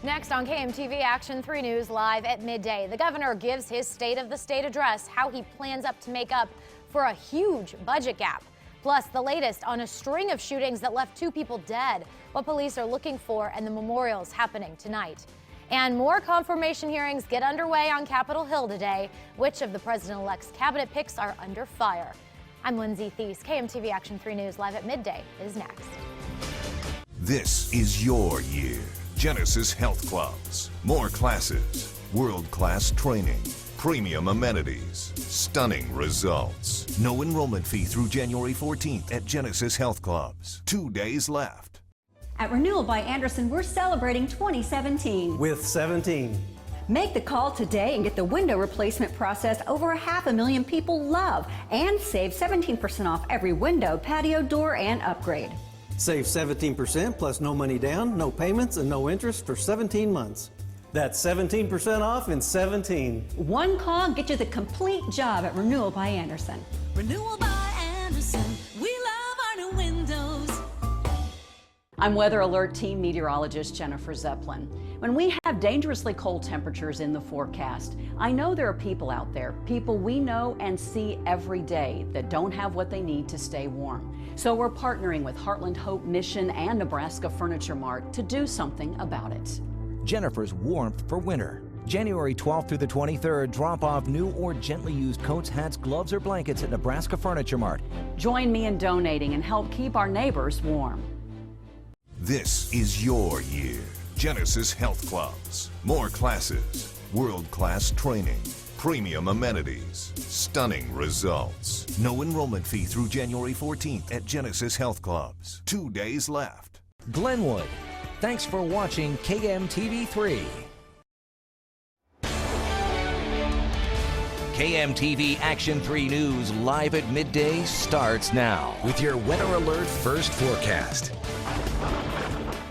Next on KMTV Action 3 News live at midday, the governor gives his State of the State address, how he plans to make up for a huge budget gap. Plus, the latest on a string of shootings that left 2 people dead, what police are looking for, and the memorials happening tonight. And more confirmation hearings get underway on Capitol Hill today. Which of the president-elect's cabinet picks are under fire? I'm Lindsay Thies. KMTV Action 3 News live at midday is next. This is your year. Genesis Health Clubs. More classes, world-class training, premium amenities, stunning results. No enrollment fee through January 14th at Genesis Health Clubs. 2 days left. At Renewal by Andersen, we're celebrating 2017. With 17. Make the call today and get the window replacement process over 500,000 people love, and save 17% off every window, patio, door, and upgrade. Save 17% plus no money down, no payments, and no interest for 17 months. That's 17% off in 17. One call gets you the complete job at Renewal by Andersen. Renewal by Andersen. We love our new windows. I'm Weather Alert Team Meteorologist Jennifer Zeppelin. When we have dangerously cold temperatures in the forecast, I know there are people out there, people we know and see every day, that don't have what they need to stay warm. So we're partnering with Heartland Hope Mission and Nebraska Furniture Mart to do something about it. Jennifer's Warmth for Winter. January 12th through the 23rd, drop off new or gently used coats, hats, gloves, or blankets at Nebraska Furniture Mart. Join me in donating and help keep our neighbors warm. This is your year. Genesis Health Clubs. More classes, world-class training, premium amenities, stunning results. No enrollment fee through January 14th at Genesis Health Clubs. 2 days left. Glenwood. Thanks for watching KMTV 3. KMTV Action 3 News live at midday starts now with your Weather Alert first forecast.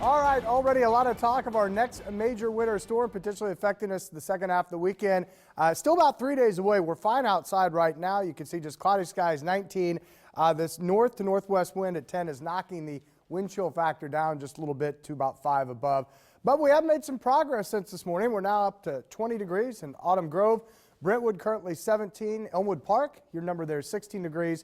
All right, already a lot of talk of our next major winter storm potentially affecting us the second half of the weekend. Still about 3 days away. We're fine outside right now. You can see just cloudy skies, 19. This north to northwest wind at 10 is knocking the wind chill factor down just a little bit to about 5 above. But we have made some progress since this morning. We're now up to 20 degrees in Autumn Grove. Brentwood currently 17. Elmwood Park, your number there is 16 degrees.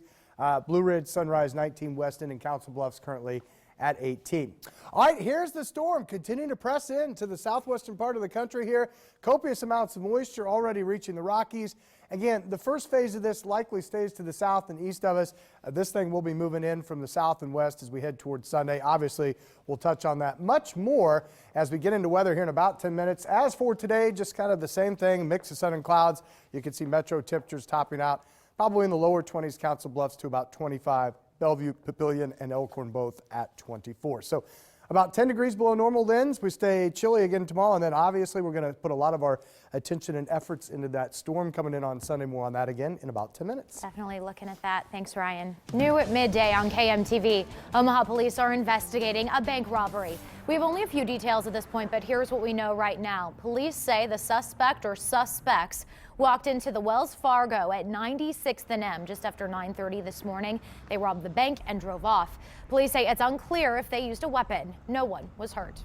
Blue Ridge, Sunrise 19. West End and Council Bluffs currently at 18. All right, here's the storm continuing to press in to the southwestern part of the country here. Copious amounts of moisture already reaching the Rockies. Again, the first phase of this likely stays to the south and east of us. This thing will be moving in from the south and west as we head towards Sunday. Obviously, we'll touch on that much more as we get into weather here in about 10 minutes. As for today, just kind of the same thing, mix of sun and clouds. You can see metro temperatures topping out probably in the lower 20s, Council Bluffs to about 25. Bellevue, Papillion, and Elkhorn both at 24. So about 10 degrees below normal winds. We stay chilly again tomorrow, and then obviously we're going to put a lot of our attention and efforts into that storm coming in on Sunday. More on that again in about 10 minutes. Definitely looking at that. Thanks, Ryan. New at midday on KMTV, Omaha police are investigating a bank robbery. We have only a few details at this point, but here's what we know right now. Police say the suspect or suspects walked into the Wells Fargo at 96th and M just after 9:30 this morning. They robbed the bank and drove off. Police say it's unclear if they used a weapon. No one was hurt.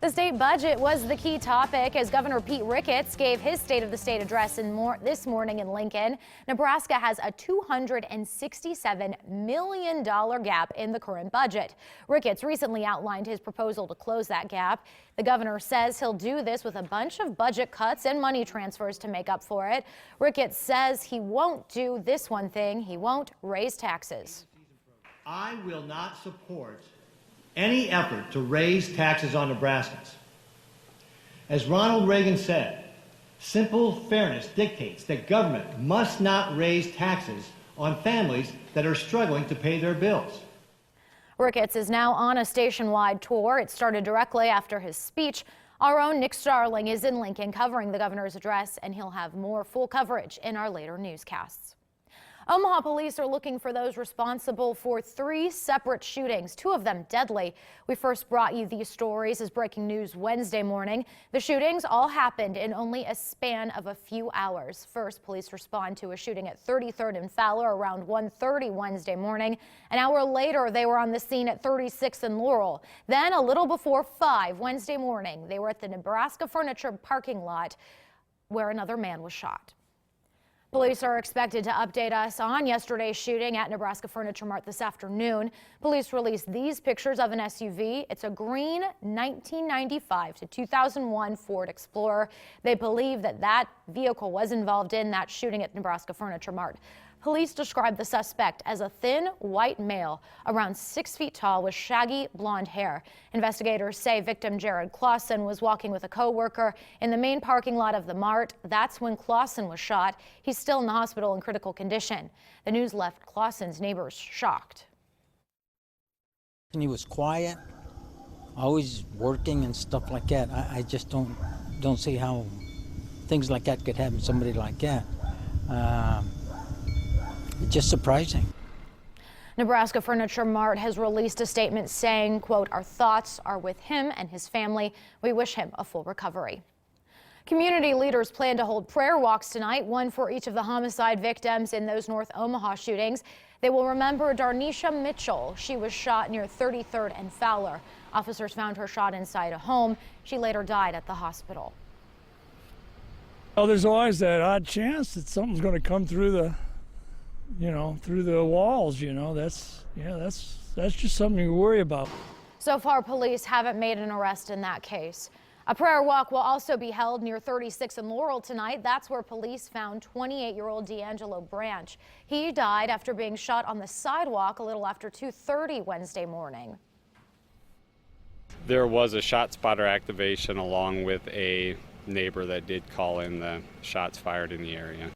The state budget was the key topic as Governor Pete Ricketts gave his State of the State address this morning in Lincoln. Nebraska has a $267 million gap in the current budget. Ricketts recently outlined his proposal to close that gap. The governor says he'll do this with a bunch of budget cuts and money transfers to make up for it. Ricketts says he won't do this one thing. He won't raise taxes. I will not support any effort to raise taxes on Nebraskans. As Ronald Reagan said, simple fairness dictates that government must not raise taxes on families that are struggling to pay their bills. Ricketts is now on a station-wide tour. It started directly after his speech. Our own Nick Starling is in Lincoln covering the governor's address, and he'll have more full coverage in our later newscasts. Omaha police are looking for those responsible for 3 separate shootings, 2 of them deadly. We first brought you these stories as breaking news Wednesday morning. The shootings all happened in only a span of a few hours. First, police respond to a shooting at 33rd and Fowler around 1:30 Wednesday morning. An hour later, they were on the scene at 36th and Laurel. Then, a little before 5 Wednesday morning, they were at the Nebraska Furniture parking lot where another man was shot. Police are expected to update us on yesterday's shooting at Nebraska Furniture Mart this afternoon. Police released these pictures of an SUV. It's a green 1995 to 2001 Ford Explorer. They believe that vehicle was involved in that shooting at Nebraska Furniture Mart. Police describe the suspect as a thin, white male, around 6 feet tall with shaggy blonde hair. Investigators say victim Jared Clausen was walking with a co-worker in the main parking lot of the Mart. That's when Clausen was shot. He's still in the hospital in critical condition. The news left Clausen's neighbors shocked. And he was quiet, always working and stuff like that. I just don't see how things like that could happen to somebody like that. It's just surprising. Nebraska Furniture Mart has released a statement saying, quote, "Our thoughts are with him and his family. We wish him a full recovery." Community leaders plan to hold prayer walks tonight, one for each of the homicide victims in those North Omaha shootings. They will remember Darnisha Mitchell. She was shot near 33rd and Fowler. Officers found her shot inside a home. She later died at the hospital. Well, there's always that odd chance that something's going to come through the through the walls, that's just something you worry about. So far, police haven't made an arrest in that case. A prayer walk will also be held near 36th and Laurel tonight. That's where police found 28-year-old D'Angelo Branch. He died after being shot on the sidewalk a little after 2:30 Wednesday morning. There was a shot spotter activation along with a neighbor that did call in the shots fired in the area.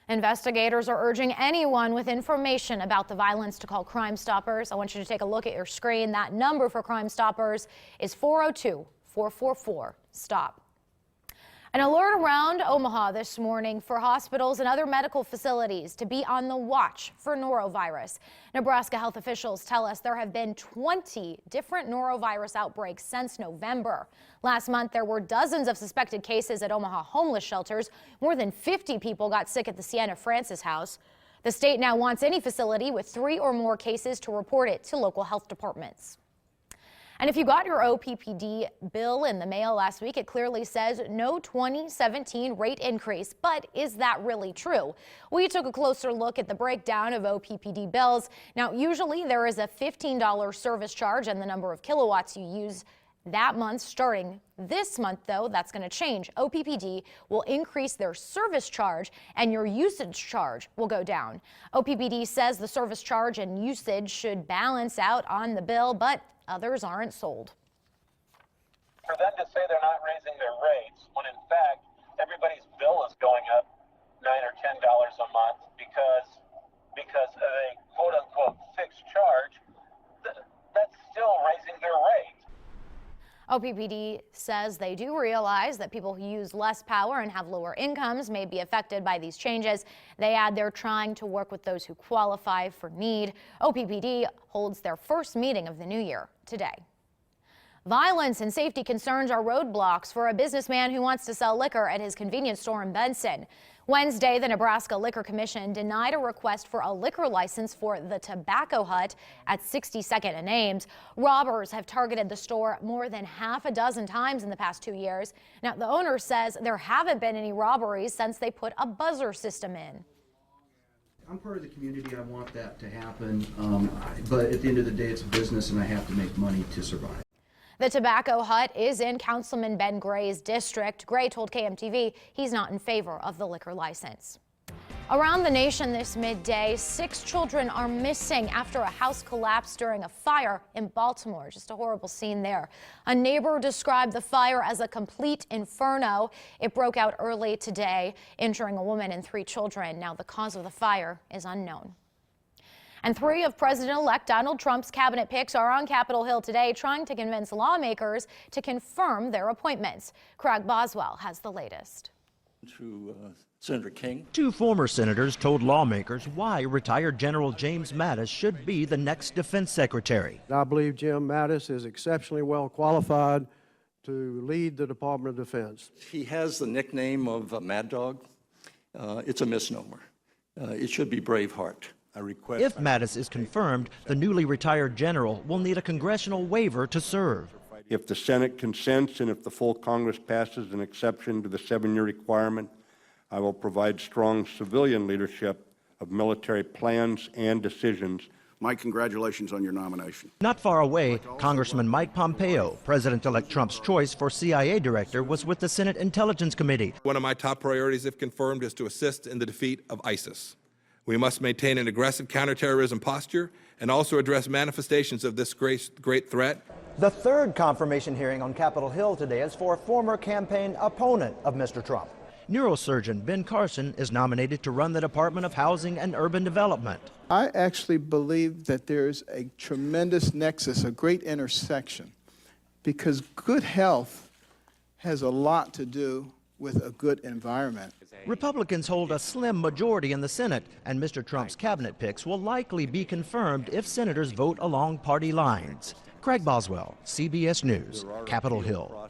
Investigators are urging anyone with information about the violence to call Crime Stoppers. I want you to take a look at your screen. That number for Crime Stoppers is 402-444-STOP. An alert around Omaha this morning for hospitals and other medical facilities to be on the watch for norovirus. Nebraska health officials tell us there have been 20 different norovirus outbreaks since November. Last month, there were dozens of suspected cases at Omaha homeless shelters. More than 50 people got sick at the Sienna Francis house. The state now wants any facility with 3 or more cases to report it to local health departments. And if you got your OPPD bill in the mail last week, it clearly says no 2017 rate increase. But is that really true? We took a closer look at the breakdown of OPPD bills. Now, usually there is a $15 service charge and the number of kilowatts you use that month. Starting this month, though, that's going to change. OPPD will increase their service charge and your usage charge will go down. OPPD says the service charge and usage should balance out on the bill, but others aren't sold. For them to say they're not raising their rates when in fact everybody's bill is going up $9 or $10 a month because of a quote unquote fixed charge, that's still raising their rate. OPPD says they do realize that people who use less power and have lower incomes may be affected by these changes. They add they're trying to work with those who qualify for need. OPPD holds their first meeting of the new year today. Violence and safety concerns are roadblocks for a businessman who wants to sell liquor at his convenience store in Benson. Wednesday, the Nebraska Liquor Commission denied a request for a liquor license for the Tobacco Hut at 62nd and Ames. Robbers have targeted the store more than half a dozen times in the past 2 years. Now, the owner says there haven't been any robberies since they put a buzzer system in. I'm part of the community. I want that to happen, but at the end of the day, it's a business and I have to make money to survive. The Tobacco Hut is in Councilman Ben Gray's district. Gray told KMTV he's not in favor of the liquor license. Around the nation this midday, 6 children are missing after a house collapsed during a fire in Baltimore. Just a horrible scene there. A neighbor described the fire as a complete inferno. It broke out early today, injuring a woman and 3 children. Now, the cause of the fire is unknown. And 3 of President-elect Donald Trump's cabinet picks are on Capitol Hill today, trying to convince lawmakers to confirm their appointments. Craig Boswell has the latest. To Senator King. Two former senators told lawmakers why retired General James Mattis should be the next defense secretary. I believe Jim Mattis is exceptionally well qualified to lead the Department of Defense. He has the nickname of Mad Dog. It's a misnomer. It should be Braveheart. I request. If Mattis is confirmed, the newly retired general will need a congressional waiver to serve. If the Senate consents and if the full Congress passes an exception to the 7-year requirement, I will provide strong civilian leadership of military plans and decisions. Mike, congratulations on your nomination. Not far away, Congressman Mike Pompeo, President-elect Trump's choice for CIA director, was with the Senate Intelligence Committee. One of my top priorities, if confirmed, is to assist in the defeat of ISIS. We must maintain an aggressive counterterrorism posture and also address manifestations of this great threat. The third confirmation hearing on Capitol Hill today is for a former campaign opponent of Mr. Trump. Neurosurgeon Ben Carson is nominated to run the Department of Housing and Urban Development. I actually believe that there's a tremendous nexus, a great intersection, because good health has a lot to do with a good environment. Republicans hold a slim majority in the Senate, and Mr. Trump's cabinet picks will likely be confirmed if senators vote along party lines. Craig Boswell, CBS News, Capitol Hill.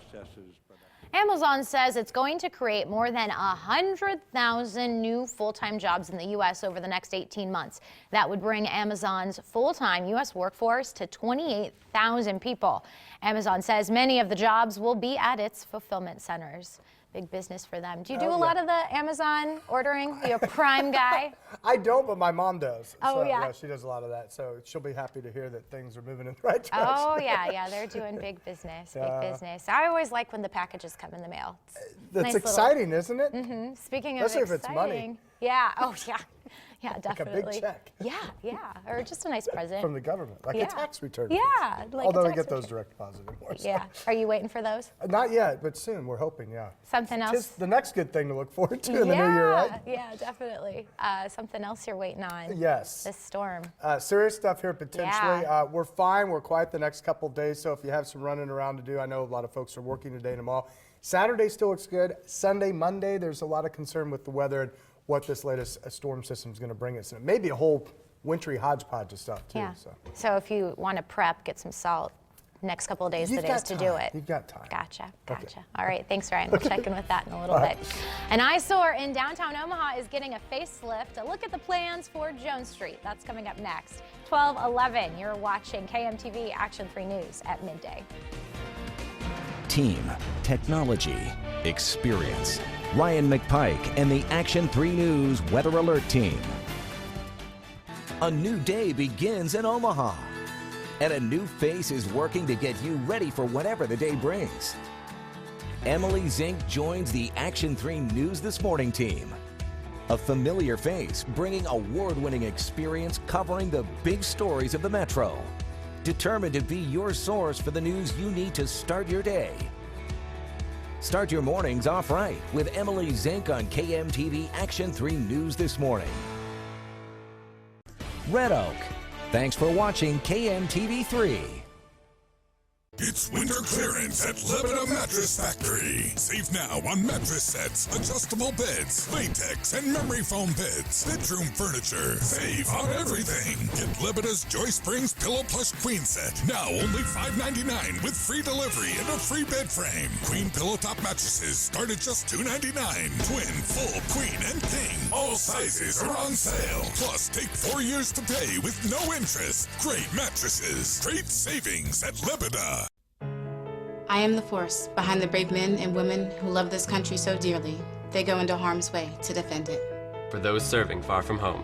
Amazon says it's going to create more than 100,000 new full-time jobs in the U.S. over the next 18 months. That would bring Amazon's full-time U.S. workforce to 28,000 people. Amazon says many of the jobs will be at its fulfillment centers. Big business for them. Do you do a lot of the Amazon ordering? Are you a Prime guy? I don't, but my mom does. Oh, so, yeah? She does a lot of that. So she'll be happy to hear that things are moving in the right direction. Oh, yeah, they're doing big business, big business. I always like when the packages come in the mail. That's nice exciting, isn't it? Mm-hmm. Speaking of Especially exciting. if it's money. Yeah, oh, yeah. Yeah, definitely. Like a big check. Yeah, or just a nice present. From the government, like a tax return. Yeah, like Although a we tax get those return. direct deposit anymore. So. Yeah, are you waiting for those? Not yet, but soon. We're hoping, yeah. Something else? It's the next good thing to look forward to in the new year, right? Yeah, definitely. Something else you're waiting on. Yes. This storm. Serious stuff here potentially. Yeah. We're fine. We're quiet the next couple of days, so if you have some running around to do, I know a lot of folks are working today and tomorrow. Saturday still looks good. Sunday, Monday, there's a lot of concern with the weather and what this latest storm system is going to bring us. And it may be a whole wintry hodgepodge of stuff, too. Yeah. So if you want to prep, get some salt. Next couple of days, the days to do it. You've got time. Gotcha. Okay. All right, thanks, Ryan. We'll check in with that in a little bit. An eyesore in downtown Omaha is getting a facelift. A look at the plans for Jones Street. That's coming up next. 12:11. You're watching KMTV Action 3 News at midday. Team, technology, experience. Ryan McPike and the Action 3 News Weather Alert Team. A new day begins in Omaha, and a new face is working to get you ready for whatever the day brings. Emily Zink joins the Action 3 News This Morning team. A familiar face bringing award-winning experience covering the big stories of the Metro. Determined to be your source for the news you need to start your day. Start your mornings off right with Emily Zink on KMTV Action 3 News This Morning. Red Oak. Thanks for watching KMTV 3. It's winter clearance at Lebeda Mattress Factory. Save now on mattress sets, adjustable beds, latex and memory foam beds, bedroom furniture. Save on everything. Get Lebeda's Joy Springs Pillow Plush Queen Set. Now only $5.99 with free delivery and a free bed frame. Queen Pillow Top mattresses start at just $2.99. Twin, full, queen, and king. All sizes are on sale. Plus, take 4 years to pay with no interest. Great mattresses. Great savings at Lebeda. I am the force behind the brave men and women who love this country so dearly, they go into harm's way to defend it. For those serving far from home,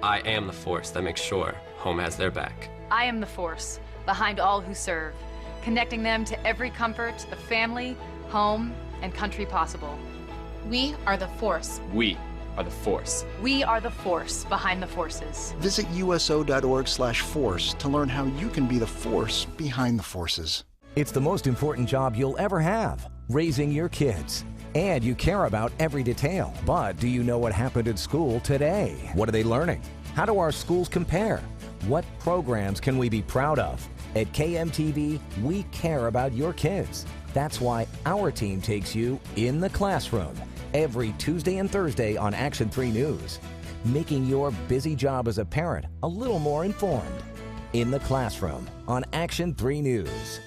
I am the force that makes sure home has their back. I am the force behind all who serve, connecting them to every comfort of family, home, and country possible. We are the force. We are the force. We are the force behind the forces. Visit uso.org/force to learn how you can be the force behind the forces. It's the most important job you'll ever have, raising your kids. And you care about every detail. But do you know what happened at school today? What are they learning? How do our schools compare? What programs can we be proud of? At KMTV, we care about your kids. That's why our team takes you in the classroom every Tuesday and Thursday on Action 3 News, making your busy job as a parent a little more informed. In the classroom on Action 3 News.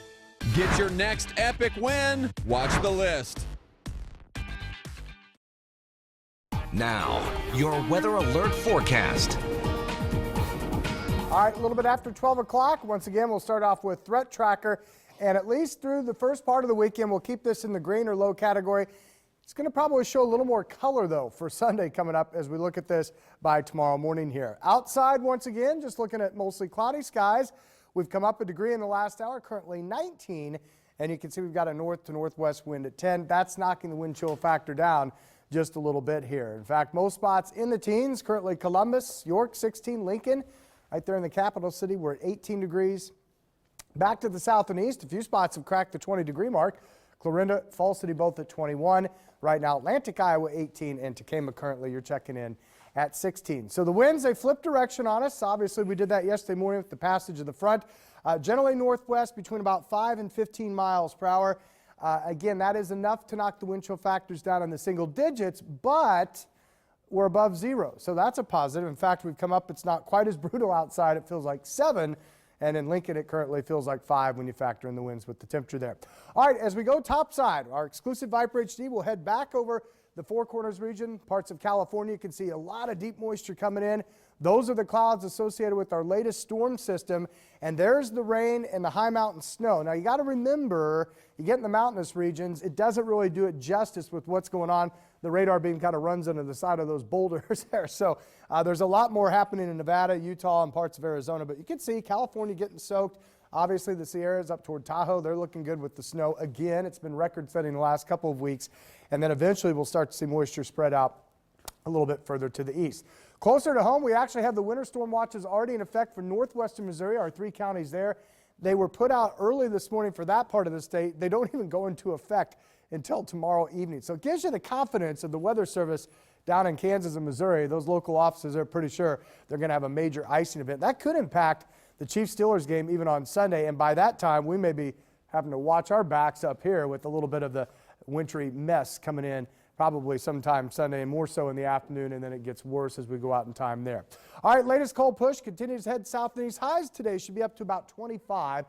Get your next epic win. Watch the list. Now, your weather alert forecast. All right, a little bit after 12 o'clock. Once again, we'll start off with Threat Tracker. And at least through the first part of the weekend, we'll keep this in the green or low category. It's going to probably show a little more color, though, for Sunday coming up as we look at this by tomorrow morning here. Outside, once again, just looking at mostly cloudy skies. We've come up a degree in the last hour, currently 19. And you can see we've got a north to northwest wind at 10. That's knocking the wind chill factor down just a little bit here. In fact, most spots in the teens, currently Columbus, York, 16, Lincoln. Right there in the capital city, we're at 18 degrees. Back to the south and east, a few spots have cracked the 20-degree mark. Clarinda, Fall City both at 21. Right now, Atlantic, Iowa, 18, and Tacoma currently, you're checking in at 16. So the winds, they flip direction on us. Obviously, we did that yesterday morning with the passage of the front. Generally northwest between about 5 and 15 miles per hour. Again, that is enough to knock the wind chill factors down in the single digits, but we're above 0. So that's a positive. In fact, we've come up, it's not quite as brutal outside. It feels like 7. And in Lincoln, it currently feels like 5 when you factor in the winds with the temperature there. All right, as we go topside, our exclusive Viper HD will head back over the Four Corners region, parts of California. You can see a lot of deep moisture coming in. Those are the clouds associated with our latest storm system. And there's the rain and the high mountain snow. Now, you got to remember, you get in the mountainous regions, it doesn't really do it justice with what's going on. The radar beam kind of runs under the side of those boulders there. So there's a lot more happening in Nevada, Utah, and parts of Arizona. But you can see California getting soaked. Obviously, the Sierras up toward Tahoe, they're looking good with the snow. Again, it's been record-setting the last couple of weeks. And then eventually we'll start to see moisture spread out a little bit further to the east. Closer to home, we actually have the winter storm watches already in effect for northwestern Missouri, our 3 counties there. They were put out early this morning for that part of the state. They don't even go into effect until tomorrow evening. So it gives you the confidence of the Weather Service down in Kansas and Missouri. Those local offices are pretty sure they're going to have a major icing event. That could impact the Chiefs-Steelers game even on Sunday, and by that time we may be having to watch our backs up here with a little bit of the wintry mess coming in probably sometime Sunday and more so in the afternoon, and then it gets worse as we go out in time there. All right, latest cold push continues to head south and east. Highs today should be up to about 25.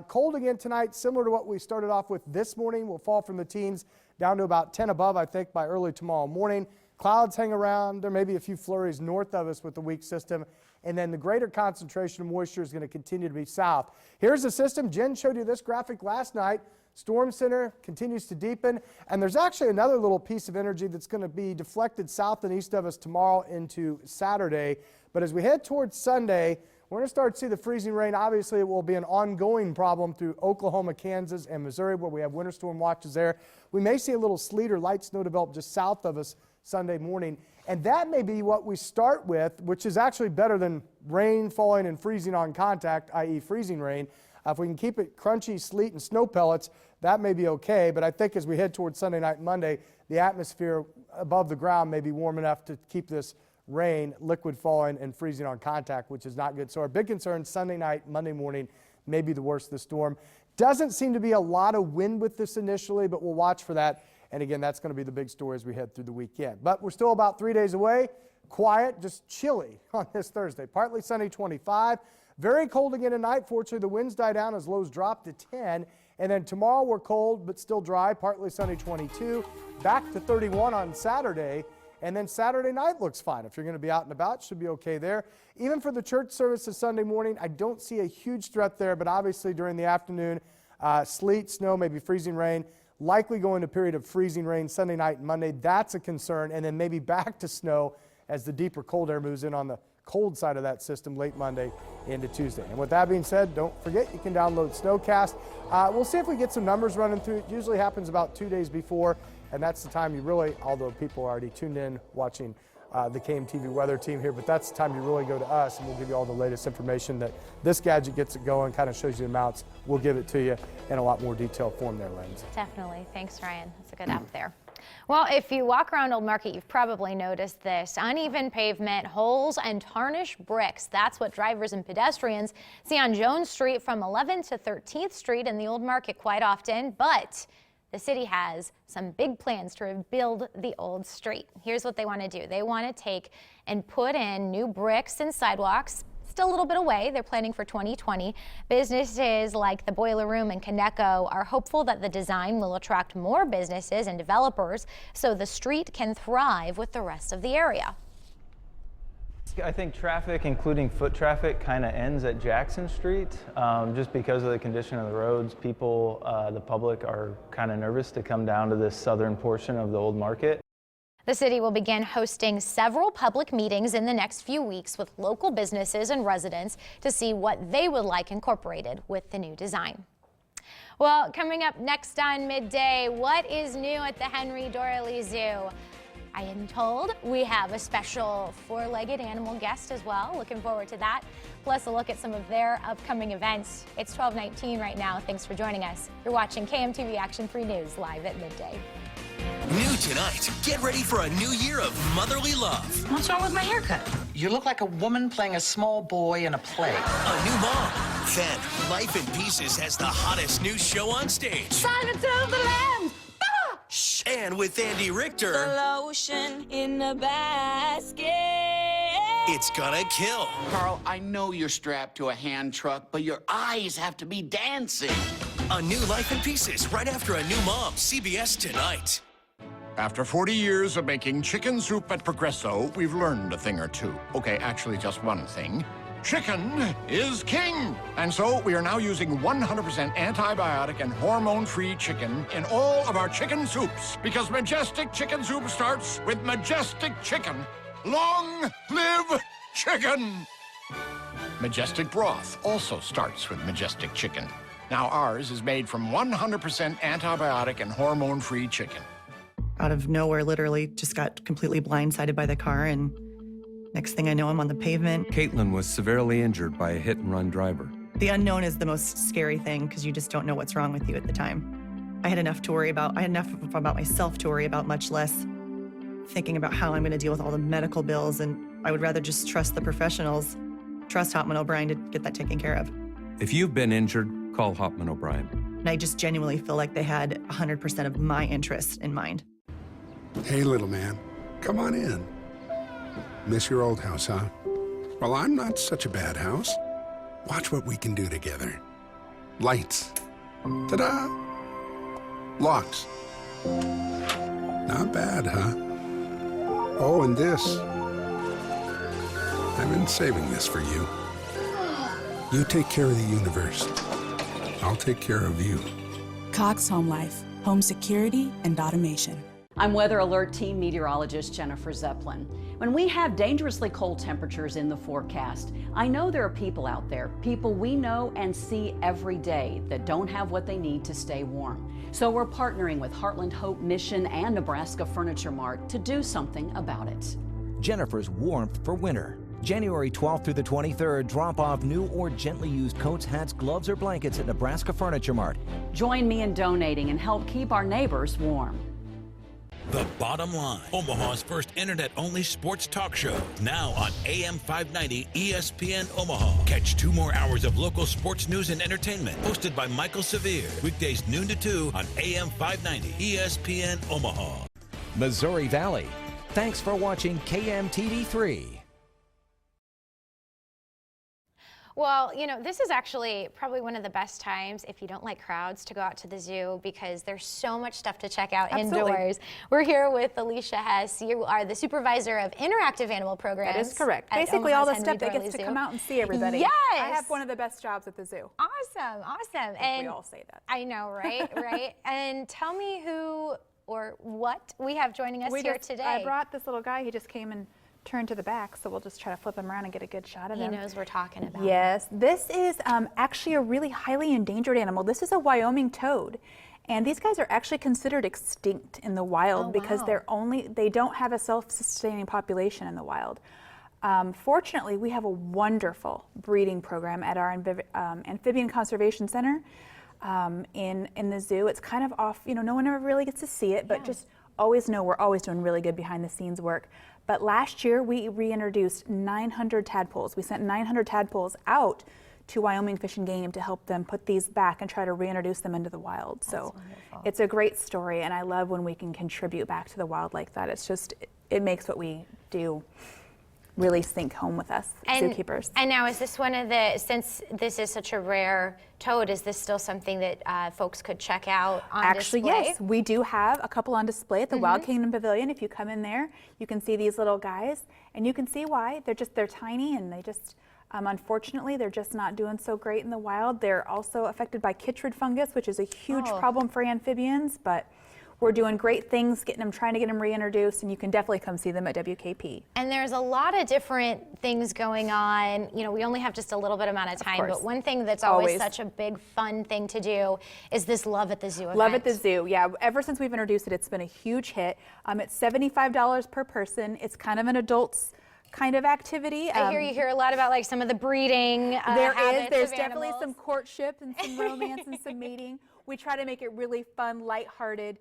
Cold again tonight, similar to what we started off with this morning. We'll fall from the teens down to about 10 above, I think, by early tomorrow morning. Clouds hang around. There may be a few flurries north of us with the weak system. And then the greater concentration of moisture is going to continue to be south. Here's the system. Jen showed you this graphic last night. Storm center continues to deepen. And there's actually another little piece of energy that's going to be deflected south and east of us tomorrow into Saturday. But as we head towards Sunday, we're going to start to see the freezing rain. Obviously, it will be an ongoing problem through Oklahoma, Kansas, and Missouri, where we have winter storm watches there. We may see a little sleet or light snow develop just south of us Sunday morning. And that may be what we start with, which is actually better than rain falling and freezing on contact, i.e. freezing rain. If we can keep it crunchy, sleet, and snow pellets, that may be okay. But I think as we head towards Sunday night and Monday, the atmosphere above the ground may be warm enough to keep this rain, liquid falling, and freezing on contact, which is not good. So our big concern Sunday night, Monday morning, may be the worst of the storm. Doesn't seem to be a lot of wind with this initially, but we'll watch for that. And again, that's going to be the big story as we head through the weekend. But we're still about 3 days away. Quiet, just chilly on this Thursday. Partly sunny, 25. Very cold again tonight. Fortunately, the winds die down as lows drop to 10. And then tomorrow we're cold but still dry. Partly sunny, 22. Back to 31 on Saturday. And then Saturday night looks fine. If you're going to be out and about, should be okay there. Even for the church services Sunday morning, I don't see a huge threat there. But obviously during the afternoon, sleet, snow, maybe freezing rain. Likely going to a period of freezing rain Sunday night and Monday. That's a concern. And then maybe back to snow as the deeper cold air moves in on the cold side of that system late Monday into Tuesday. And with that being said, don't forget you can download Snowcast. We'll see if we get some numbers running through. It usually happens about 2 days before, and that's the time you really, although people are already tuned in watching the KMTV weather team here, but that's the time you really go to us, and we'll give you all the latest information that this gadget gets it going, kind of shows you the amounts. We'll give it to you in a lot more detailed form there, Lindsay. Definitely. Thanks, Ryan. That's a good app there. Well, if you walk around Old Market, you've probably noticed this. Uneven pavement, holes, and tarnished bricks. That's what drivers and pedestrians see on Jones Street from 11th to 13th Street in the Old Market quite often. But The city has some big plans to rebuild the old street. Here's what they want to do. They want to take and put in new bricks and sidewalks. Still a little bit away. They're planning for 2020. Businesses like the Boiler Room and Coneco are hopeful that the design will attract more businesses and developers so the street can thrive with the rest of the area. I think traffic, including foot traffic, kind of ends at Jackson Street just because of the condition of the roads. People, the public, are kind of nervous to come down to this southern portion of the old market. The city will begin hosting several public meetings in the next few weeks with local businesses and residents to see what they would like incorporated with the new design. Well, coming up next on Midday, what is new at the Henry Doorly Zoo? I am told we have a special four-legged animal guest as well. Looking forward to that. Plus a look at some of their upcoming events. It's 12:19 right now. Thanks for joining us. You're watching KMTV Action 3 News live at midday. New tonight, get ready for a new year of motherly love. What's wrong with my haircut? You look like a woman playing a small boy in a play. A new mom. Then, Life in Pieces has the hottest new show on stage. Silence of the Lambs! Shh. And with Andy Richter, the lotion in the basket. It's gonna kill. Carl, I know you're strapped to a hand truck, but your eyes have to be dancing. A new Life in Pieces right after A New Mom, CBS tonight. After 40 years of making chicken soup at Progresso, we've learned a thing or two. Okay, actually just one thing. Chicken is king! And so we are now using 100% antibiotic and hormone-free chicken in all of our chicken soups, because Majestic Chicken Soup starts with Majestic Chicken. Long live chicken! Majestic Broth also starts with Majestic Chicken. Now ours is made from 100% antibiotic and hormone-free chicken. Out of nowhere, literally, just got completely blindsided by the car, and next thing I know, I'm on the pavement. Caitlin was severely injured by a hit-and-run driver. The unknown is the most scary thing because you just don't know what's wrong with you at the time. I had enough to worry about. I had enough about myself to worry about, much less thinking about how I'm going to deal with all the medical bills, and I would rather just trust the professionals, trust Hopman O'Brien to get that taken care of. If you've been injured, call Hopman O'Brien. And I just genuinely feel like they had 100% of my interests in mind. Hey, little man, come on in. Miss your old house, huh? Well, I'm not such a bad house. Watch what we can do together. Lights. Ta-da! Locks. Not bad, huh? Oh, and this. I've been saving this for you. You take care of the universe. I'll take care of you. Cox Home Life, home security and automation. I'm Weather Alert Team Meteorologist Jennifer Zeppelin. When we have dangerously cold temperatures in the forecast, I know there are people out there, people we know and see every day, that don't have what they need to stay warm. So we're partnering with Heartland Hope Mission and Nebraska Furniture Mart to do something about it. Jennifer's warmth for winter. January 12th through the 23rd, drop off new or gently used coats, hats, gloves, or blankets at Nebraska Furniture Mart. Join me in donating and help keep our neighbors warm. The Bottom Line, Omaha's first internet-only sports talk show, now on AM 590 ESPN Omaha. Catch 2 more hours of local sports news and entertainment, hosted by Michael Severe, weekdays noon to 2 on AM 590 ESPN Omaha. Missouri Valley. Thanks for watching KMTV 3. Well, you know, this is actually probably one of the best times, if you don't like crowds, to go out to the zoo because there's so much stuff to check out indoors. We're here with Alicia Hess. You are the supervisor of interactive animal programs. That is correct. Basically all the stuff that gets to come out and see everybody. Yes. I have one of the best jobs at the zoo. Awesome, awesome. And we all say that. I know, right? Right. And tell me who or what we have joining us here today. I brought this little guy. He just came and turned to the back, so we'll just try to flip him around and get a good shot of him. He knows we're talking about. Yes, this is actually a really highly endangered animal. This is a Wyoming toad, and these guys are actually considered extinct in the wild because they don't have a self-sustaining population in the wild. Fortunately, we have a wonderful breeding program at our Amphibian Conservation Center in the zoo. It's kind of off, you know, no one ever really gets to see it, but just always know we're always doing really good behind the scenes work. But last year we reintroduced 900 tadpoles. We sent 900 tadpoles out to Wyoming Fish and Game to help them put these back and try to reintroduce them into the wild. So it's a great story, and I love when we can contribute back to the wild like that. It's just, it makes what we do really sink home with us, zookeepers. And now, is this one of the, since this is such a rare toad, is this still something that folks could check out on Actually, display? yes, we do have a couple on display at the Wild Kingdom Pavilion. If you come in there, you can see these little guys, and you can see why. They're tiny, and they just, unfortunately, they're just not doing so great in the wild. They're also affected by chytrid fungus, which is a huge problem for amphibians, but we're doing great things, trying to get them reintroduced, and you can definitely come see them at WKP. And there's a lot of different things going on. You know, we only have just a little bit amount of time, but one thing that's always such a big fun thing to do is this Love at the Zoo event. Love at the Zoo, yeah. Ever since we've introduced it, it's been a huge hit. It's $75 per person. It's kind of an adult's kind of activity. I hear a lot about like some of the breeding There's definitely some courtship and some romance and some mating. We try to make it really fun, lighthearted.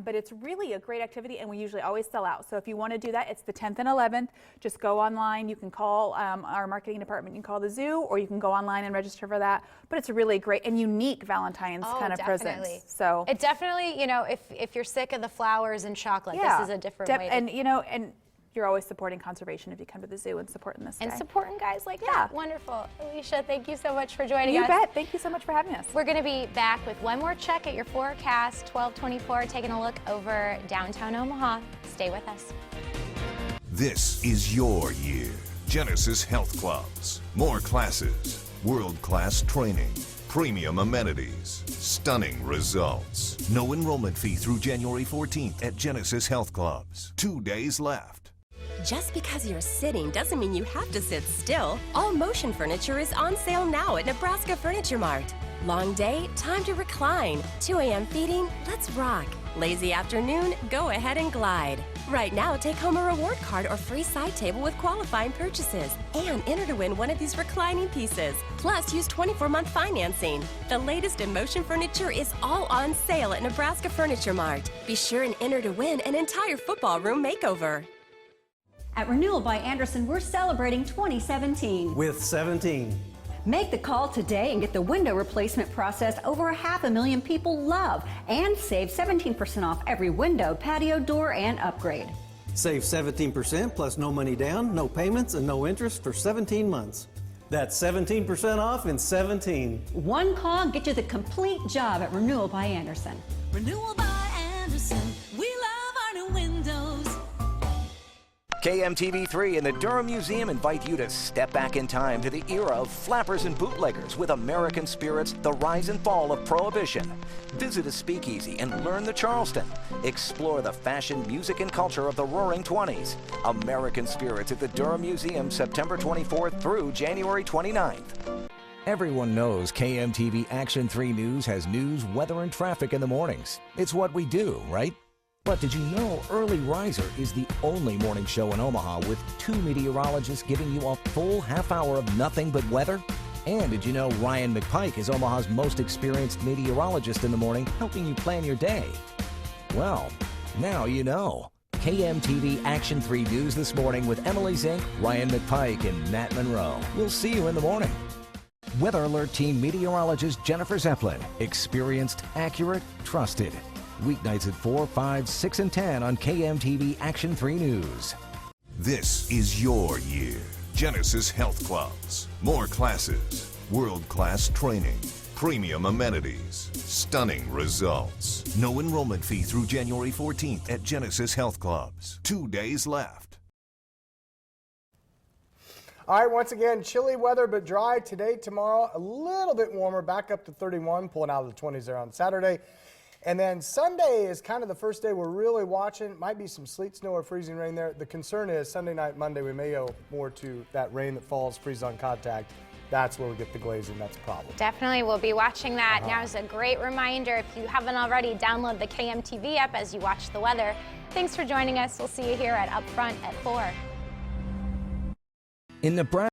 But it's really a great activity, and we usually always sell out. So if you want to do that, it's the 10th and 11th. Just go online. You can call our marketing department. You can call the zoo, or you can go online and register for that. But it's a really great and unique Valentine's kind of present. So it definitely, you know, if you're sick of the flowers and chocolate, this is a different way. And you know, and you're always supporting conservation if you come to the zoo and supporting this guy. And supporting guys like that. Wonderful. Alicia, thank you so much for joining us. You bet. Thank you so much for having us. We're going to be back with one more check at your forecast, 1224, taking a look over downtown Omaha. Stay with us. This is your year. Genesis Health Clubs. More classes, world-class training, premium amenities, stunning results. No enrollment fee through January 14th at Genesis Health Clubs. 2 days left. Just because you're sitting doesn't mean you have to sit still. All motion furniture is on sale now at Nebraska Furniture Mart. Long day, time to recline. 2 a.m. feeding, let's rock. Lazy afternoon, go ahead and glide. Right now, take home a reward card or free side table with qualifying purchases and enter to win one of these reclining pieces. Plus, use 24-month financing. The latest in motion furniture is all on sale at Nebraska Furniture Mart. Be sure and enter to win an entire football room makeover. At Renewal by Andersen, we're celebrating 2017. With 17. Make the call today and get the window replacement process over 500,000 people love, and save 17% off every window, patio, door, and upgrade. Save 17% plus no money down, no payments, and no interest for 17 months. That's 17% off in 17. One call, get you the complete job at Renewal by Andersen. Renewal by Andersen. We love our new windows. KMTV3 and the Durham Museum invite you to step back in time to the era of flappers and bootleggers with American Spirits, The Rise and Fall of Prohibition. Visit a speakeasy and learn the Charleston. Explore the fashion, music, and culture of the Roaring 20s. American Spirits at the Durham Museum, September 24th through January 29th. Everyone knows KMTV Action 3 News has news, weather, and traffic in the mornings. It's what we do, right? But did you know Early Riser is the only morning show in Omaha with 2 meteorologists giving you a full half hour of nothing but weather? And did you know Ryan McPike is Omaha's most experienced meteorologist in the morning, helping you plan your day? Well, now you know. KMTV Action 3 News this morning with Emily Zink, Ryan McPike, and Matt Monroe. We'll see you in the morning. Weather Alert Team meteorologist Jennifer Zeppelin. Experienced, accurate, trusted. Weeknights at 4, 5, 6, and 10 on KMTV Action 3 News. This is your year. Genesis Health Clubs. More classes, world-class training, premium amenities, stunning results. No enrollment fee through January 14th at Genesis Health Clubs. 2 days left. All right, once again, chilly weather but dry today, tomorrow. A little bit warmer, back up to 31, pulling out of the 20s there on Saturday. And then Sunday is kind of the first day we're really watching. Might be some sleet, snow, or freezing rain there. The concern is Sunday night, Monday, we may go more to that rain that falls, freeze on contact. That's where we get the glazing. That's a problem. Definitely, we'll be watching that. Now is a great reminder, if you haven't already, download the KMTV app as you watch the weather. Thanks for joining us. We'll see you here at Up Front at 4. In Nebraska.